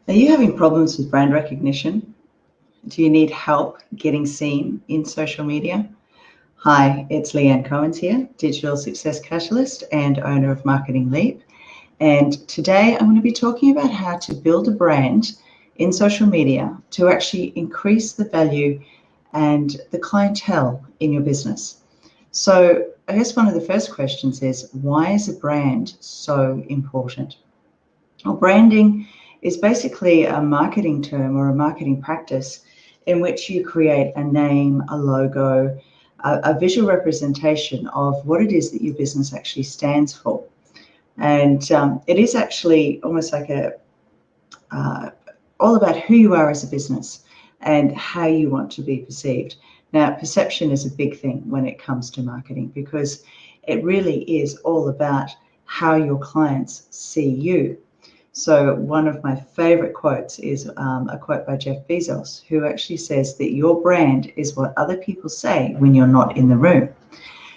Are you having problems with brand recognition? Do you need help getting seen in social media? Hi, it's Leanne Cohens here, Digital Success Catalyst and owner of Marketing Leap. And today I'm going to be talking about how to build a brand in social media to actually increase the value and the clientele in your business. So I guess one of the first questions is, why is a brand so important? Well, branding is basically a marketing term or a marketing practice in which you create a name, a logo, a visual representation of what it is that your business actually stands for. And it is actually almost like all about who you are as a business and how you want to be perceived. Now, perception is a big thing when it comes to marketing because it really is all about how your clients see you. So one of my favorite quotes is a quote by Jeff Bezos, who actually says that your brand is what other people say when you're not in the room.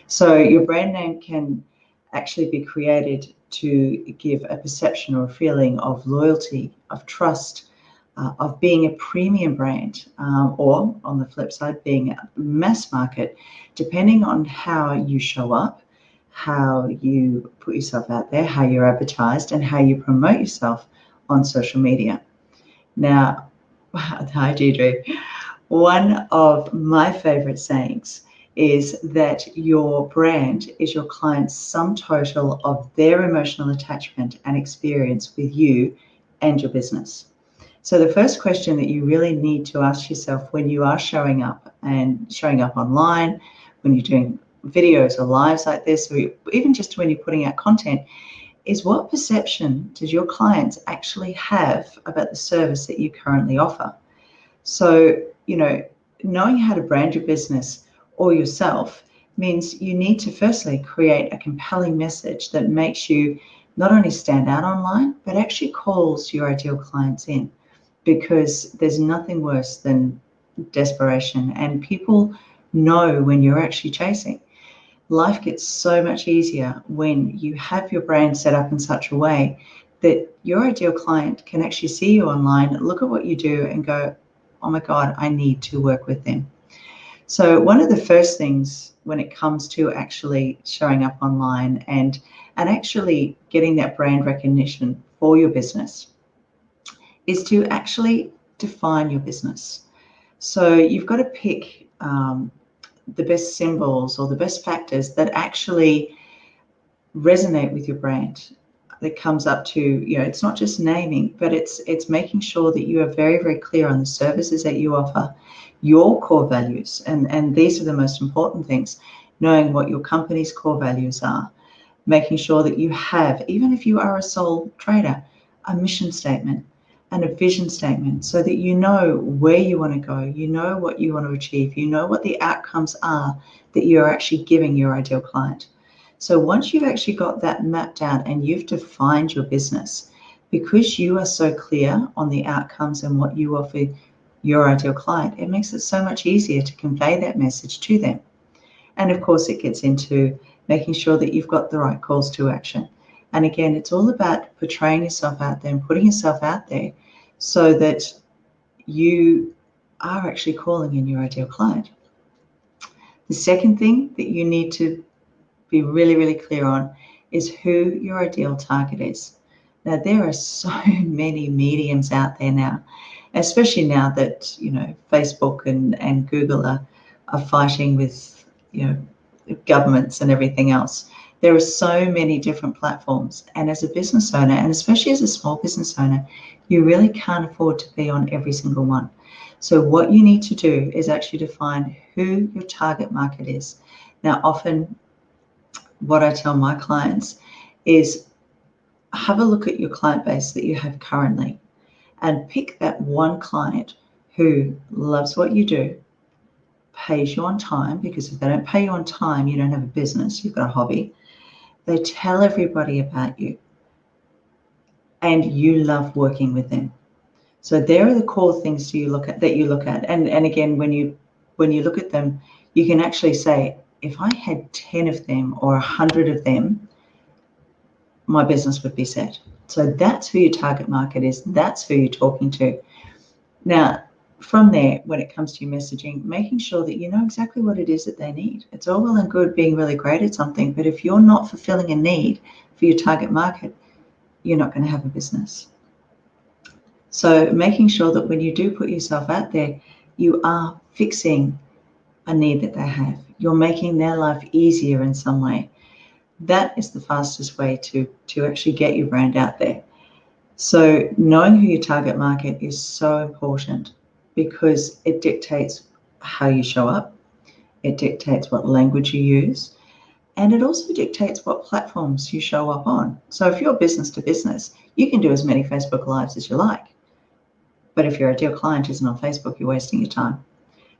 So your brand name can actually be created to give a perception or a feeling of loyalty, of trust, of being a premium brand, or on the flip side, being a mass market, depending on how you show up, how you put yourself out there, how you're advertised, and how you promote yourself on social media. Now, hi Deirdre. One of my favorite sayings is that your brand is your client's sum total of their emotional attachment and experience with you and your business. So the first question that you really need to ask yourself when you are showing up online, when you're doing videos or lives like this, or even just when you're putting out content, is what perception does your clients actually have about the service that you currently offer? So, knowing how to brand your business or yourself means you need to firstly create a compelling message that makes you not only stand out online, but actually calls your ideal clients in, because there's nothing worse than desperation, and people know when you're actually chasing. Life gets so much easier when you have your brand set up in such a way that your ideal client can actually see you online, look at what you do and go, oh my God, I need to work with them. So one of the first things when it comes to actually showing up online and actually getting that brand recognition for your business is to actually define your business. So you've got to pick the best symbols or the best factors that actually resonate with your brand. That comes up to, it's not just naming, but it's making sure that you are very, very clear on the services that you offer, your core values, and these are the most important things, knowing what your company's core values are, making sure that you have, even if you are a sole trader, a mission statement and a vision statement so that you know where you want to go, you know what you want to achieve, you know what the outcomes are that you're actually giving your ideal client. So once you've actually got that mapped out and you've defined your business, because you are so clear on the outcomes and what you offer your ideal client, it makes it so much easier to convey that message to them. And of course, it gets into making sure that you've got the right calls to action. And again, it's all about portraying yourself out there and putting yourself out there so that you are actually calling in your ideal client. The second thing that you need to be really, really clear on is who your ideal target is. Now, there are so many mediums out there now, especially now that, Facebook and Google are fighting with, governments and everything else. There are so many different platforms. And as a business owner, and especially as a small business owner, you really can't afford to be on every single one. So what you need to do is actually define who your target market is. Now, often what I tell my clients is have a look at your client base that you have currently and pick that one client who loves what you do, pays you on time, because if they don't pay you on time, you don't have a business, you've got a hobby. They tell everybody about you and you love working with them. So there are the core things that you look at. And again, when you look at them, you can actually say, if I had 10 of them or 100 of them, my business would be set. So that's who your target market is. That's who you're talking to. Now, from there, when it comes to your messaging, making sure that you know exactly what it is that they need. It's all well and good being really great at something, but if you're not fulfilling a need for your target market, you're not going to have a business. So making sure that when you do put yourself out there, you are fixing a need that they have. You're making their life easier in some way. That is the fastest way to actually get your brand out there. So knowing who your target market is so important because it dictates how you show up, it dictates what language you use, and it also dictates what platforms you show up on. So if you're business to business, you can do as many Facebook Lives as you like. But if your ideal client isn't on Facebook, you're wasting your time.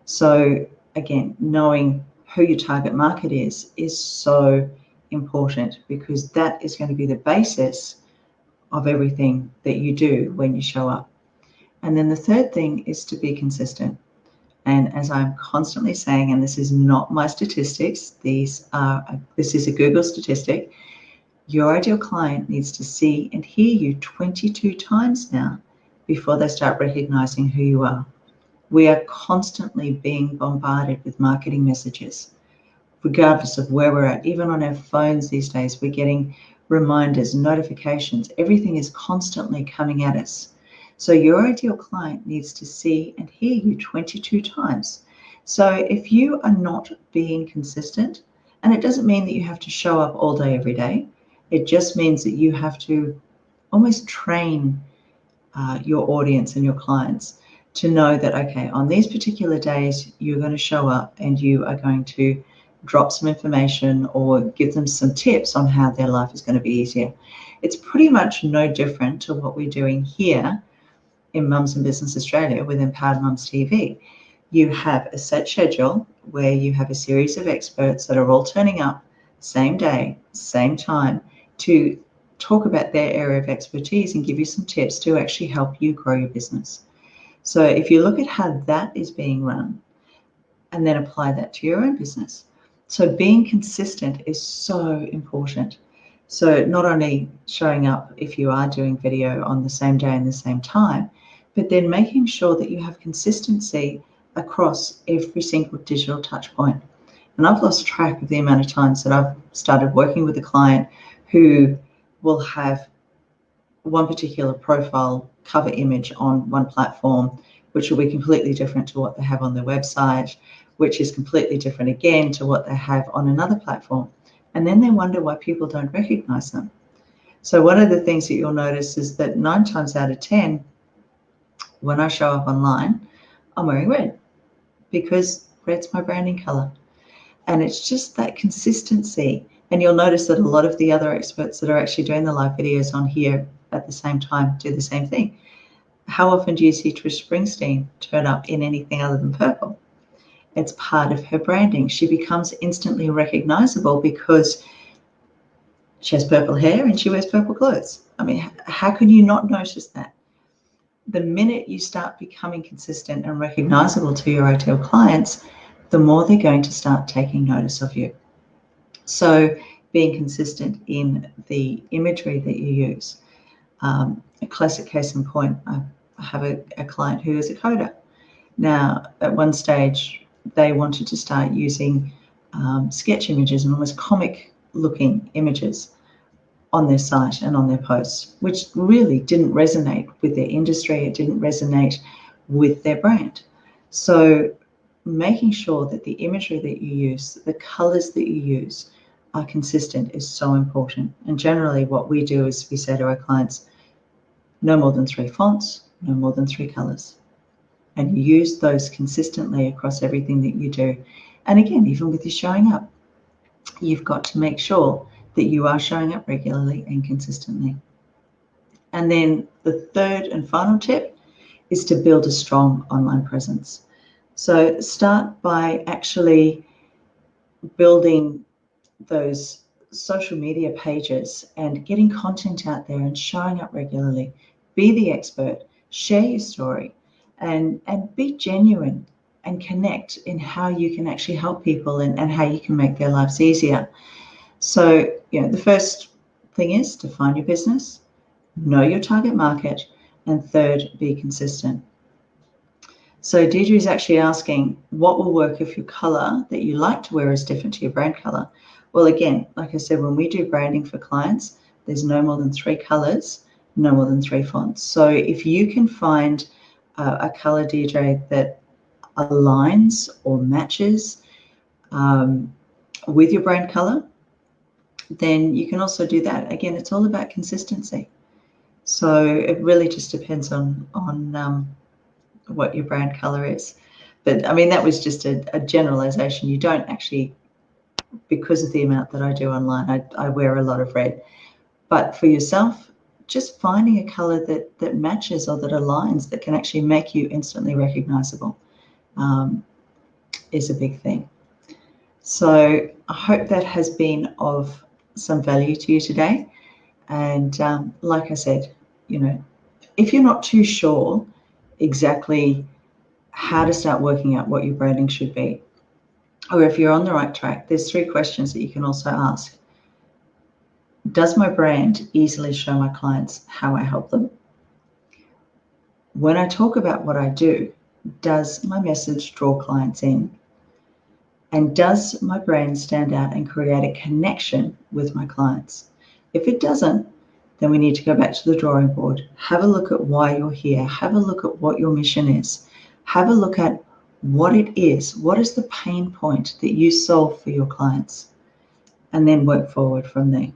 So again, knowing who your target market is so important because that is going to be the basis of everything that you do when you show up. And then the third thing is to be consistent. And as I'm constantly saying, and this is not my statistics, this is a Google statistic, your ideal client needs to see and hear you 22 times now before they start recognizing who you are. We are constantly being bombarded with marketing messages, regardless of where we're at. Even on our phones these days, we're getting reminders, notifications. Everything is constantly coming at us. So your ideal client needs to see and hear you 22 times. So if you are not being consistent, and it doesn't mean that you have to show up all day, every day. It just means that you have to almost train your audience and your clients to know that, okay, on these particular days, you're going to show up and you are going to drop some information or give them some tips on how their life is going to be easier. It's pretty much no different to what we're doing here in Mums and Business Australia with Empowered Mums TV. You have a set schedule where you have a series of experts that are all turning up same day, same time to talk about their area of expertise and give you some tips to actually help you grow your business. So if you look at how that is being run and then apply that to your own business. So being consistent is so important. So not only showing up if you are doing video on the same day and the same time, but then making sure that you have consistency across every single digital touch point. And I've lost track of the amount of times that I've started working with a client who will have one particular profile cover image on one platform, which will be completely different to what they have on their website, which is completely different again to what they have on another platform. And then they wonder why people don't recognize them. So one of the things that you'll notice is that 9 times out of 10, when I show up online, I'm wearing red because red's my branding color. And it's just that consistency. And you'll notice that a lot of the other experts that are actually doing the live videos on here at the same time do the same thing. How often do you see Trish Springsteen turn up in anything other than purple? It's part of her branding. She becomes instantly recognizable because she has purple hair and she wears purple clothes. I mean, how can you not notice that? The minute you start becoming consistent and recognizable to your ideal clients, the more they're going to start taking notice of you. So being consistent in the imagery that you use. A classic case in point, I have a client who is a coder. Now, at one stage, they wanted to start using sketch images and almost comic-looking images on their site and on their posts, which really didn't resonate with their industry. It didn't resonate with their brand. So making sure that the imagery that you use, the colors that you use are consistent is so important. And generally what we do is we say to our clients, no more than 3 fonts, no more than 3 colors. And you use those consistently across everything that you do. And again, even with your showing up, you've got to make sure that you are showing up regularly and consistently. And then the third and final tip is to build a strong online presence. So start by actually building those social media pages and getting content out there and showing up regularly. Be the expert, share your story, and be genuine and connect in how you can actually help people and how you can make their lives easier. So, the first thing is define your business. know your target market, and third, be consistent. So Deidre is actually asking, what will work if your color that you like to wear is different to your brand color? Well, again, like I said, when we do branding for clients, there's no more than 3 colors, no more than 3 fonts. So if you can find a color, Deidre, that aligns or matches with your brand color, then you can also do that. Again, it's all about consistency. So it really just depends on what your brand color is. But I mean, that was just a generalization. You don't actually, because of the amount that I do online, I wear a lot of red. But for yourself, just finding a color that matches or that aligns, that can actually make you instantly recognizable, is a big thing. So I hope that has been of some value to you today. And like I said, you know, if you're not too sure exactly how to start working out what your branding should be, or if you're on the right track, there's 3 questions that you can also ask. Does my brand easily show my clients how I help them? When I talk about what I do, does my message draw clients in? And does my brand stand out and create a connection with my clients? If it doesn't, then we need to go back to the drawing board. Have a look at why you're here. Have a look at what your mission is. Have a look at what it is. What is the pain point that you solve for your clients? And then work forward from there.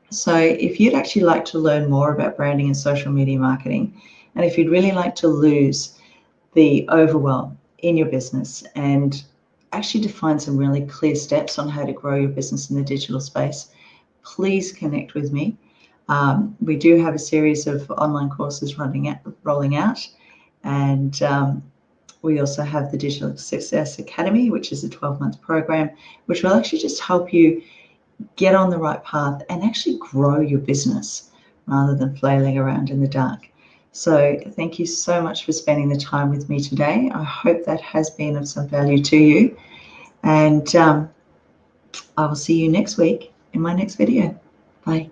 So if you'd actually like to learn more about branding and social media marketing, and if you'd really like to lose the overwhelm in your business and actually define some really clear steps on how to grow your business in the digital space, please connect with me. We do have a series of online courses rolling out, and we also have the Digital Success Academy, which is a 12-month program, which will actually just help you get on the right path and actually grow your business rather than flailing around in the dark. So thank you so much for spending the time with me today. I hope that has been of some value to you. And I will see you next week in my next video. Bye.